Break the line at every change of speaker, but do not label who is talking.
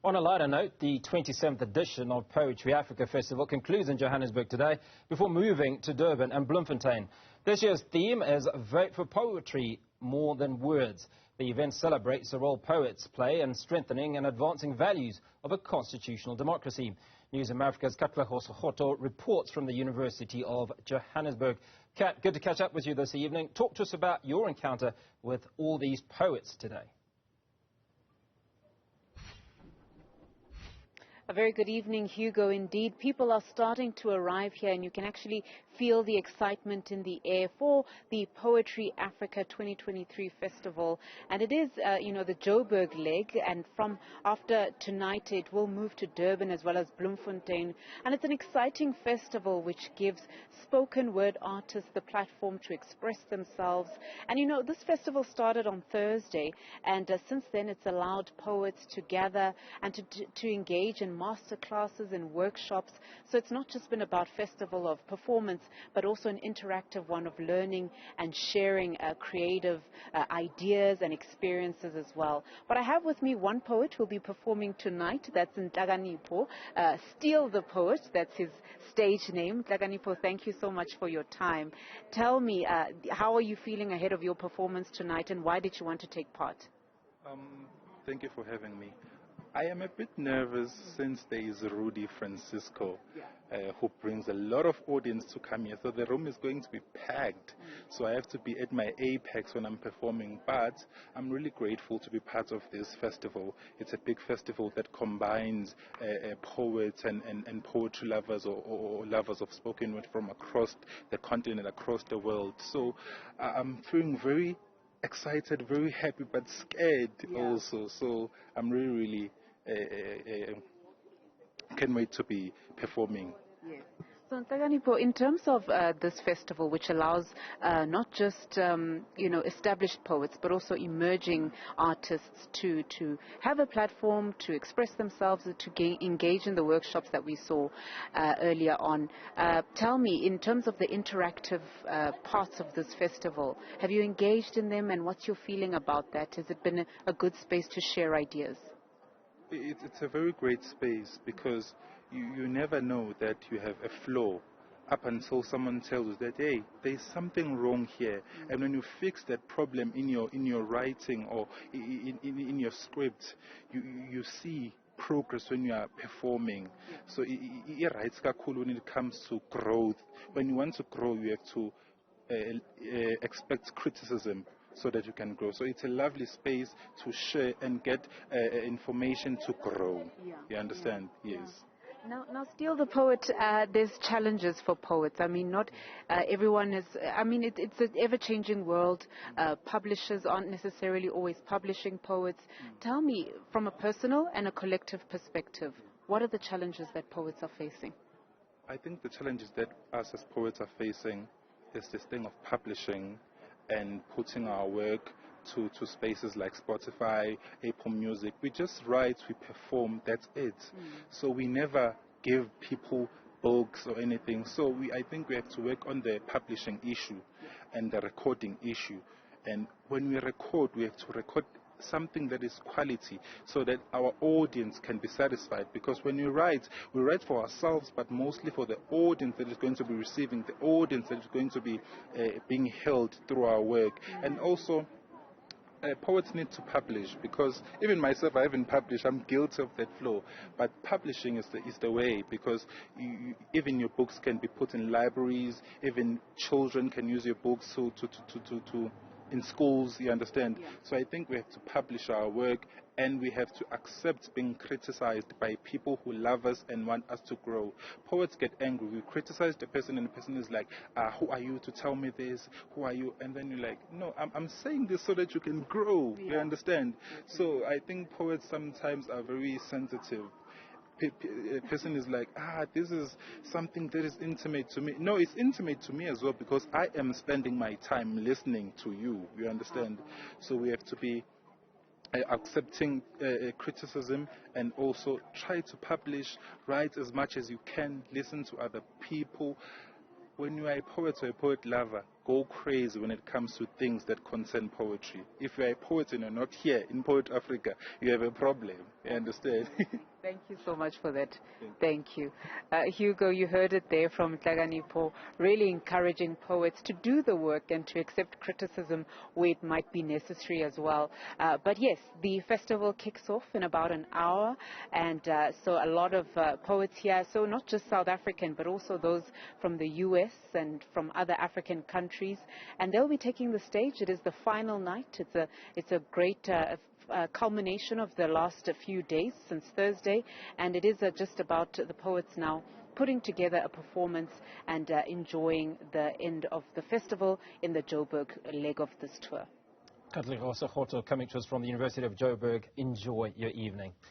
On a lighter note, the 27th edition of Poetry Africa Festival concludes in Johannesburg today before moving to Durban and Bloemfontein. This year's theme is Vote for Poetry More Than Words. The event celebrates the role poets play in strengthening and advancing values of a constitutional democracy. Newzroom Afrika's Katleho Sekhotho reports from the University of Johannesburg. Kat, good to catch up with you this evening. Talk to us about your encounter with all these poets today.
A very good evening, Hugo. Indeed, people are starting to arrive here, and you can actually feel the excitement in the air for the Poetry Africa 2023 Festival. And it is, the Joburg leg, and from after tonight it will move to Durban as well as Bloemfontein. And it's an exciting festival which gives spoken word artists the platform to express themselves. And this festival started on Thursday, and since then it's allowed poets to gather and to engage in master classes and workshops. So it's not just been about festival of performance, but also an interactive one of learning and sharing creative ideas and experiences as well. But I have with me one poet who will be performing tonight. That's Nhlakanipho. Steal the Poet, that's his stage name. Nhlakanipho, thank you so much for your time. Tell me, how are you feeling ahead of your performance tonight, and why did you want to take part?
Thank you for having me. I am a bit nervous since there is Rudy Francisco, who brings a lot of audience to come here. So the room is going to be packed. So I have to be at my apex when I'm performing. But I'm really grateful to be part of this festival. It's a big festival that combines poets and poetry lovers or lovers of spoken word from across the continent, across the world. So I'm feeling very excited, very happy, but scared also. So I'm really can't wait to be performing.
Yes. So Nhlakanipho, in terms of this festival, which allows not just established poets, but also emerging artists to have a platform to express themselves, to engage in the workshops that we saw earlier on. Tell me, in terms of the interactive parts of this festival, have you engaged in them, and what's your feeling about that? Has it been a good space to share ideas?
It's a very great space, because you never know that you have a flaw up until someone tells you that, hey, there's something wrong here. And when you fix that problem in your writing or in your script, you see progress when you are performing. So it writes cool when it comes to growth. When you want to grow, you have to expect criticism so that you can grow. So it's a lovely space to share and get information to grow. You understand? Yes.
Now, Steal the Poet, there's challenges for poets. I mean, not everyone is, it's an ever-changing world. Publishers aren't necessarily always publishing poets. Tell me, from a personal and a collective perspective, what are the challenges that poets are facing?
I think the challenges that us as poets are facing is this thing of publishing and putting our work to spaces like Spotify, Apple Music. We just write, we perform, that's it. So we never give people books or anything. So I think we have to work on the publishing issue and the recording issue. And when we record, we have to record something that is quality, so that our audience can be satisfied. Because when we write for ourselves, but mostly for the audience that is going to be receiving, the audience that is going to be being held through our work. And also, poets need to publish, because even myself, I haven't published. I'm guilty of that flaw. But publishing is the way, because even your books can be put in libraries. Even children can use your books to in schools, you understand? So I think we have to publish our work, and we have to accept being criticized by people who love us and want us to grow. Poets get angry. We criticize the person, and the person is like, who are you to tell me this? Who are you? And then you're like, no, I'm saying this so that you can grow. You understand? So I think poets sometimes are very sensitive. A person is like, this is something that is intimate to me. No, it's intimate to me as well, because I am spending my time listening to you. You understand? So we have to be accepting criticism, and also try to publish, write as much as you can, listen to other people. When you are a poet or a poet lover, go crazy when it comes to things that concern poetry. If you're a poet and you're not here in Poet Africa, you have a problem. You understand?
Thank you so much for that. Thank you. Hugo, you heard it there from Nhlakanipho, really encouraging poets to do the work and to accept criticism where it might be necessary as well. But yes, the festival kicks off in about an hour, and so a lot of poets here, so not just South African, but also those from the US and from other African countries, and they'll be taking the stage. It is the final night. It's a great culmination of the last few days since Thursday, and it is just about the poets now putting together a performance and enjoying the end of the festival in the Joburg leg of this tour.
Katleho, Sekhotho coming to us from the University of Joburg. Enjoy your evening.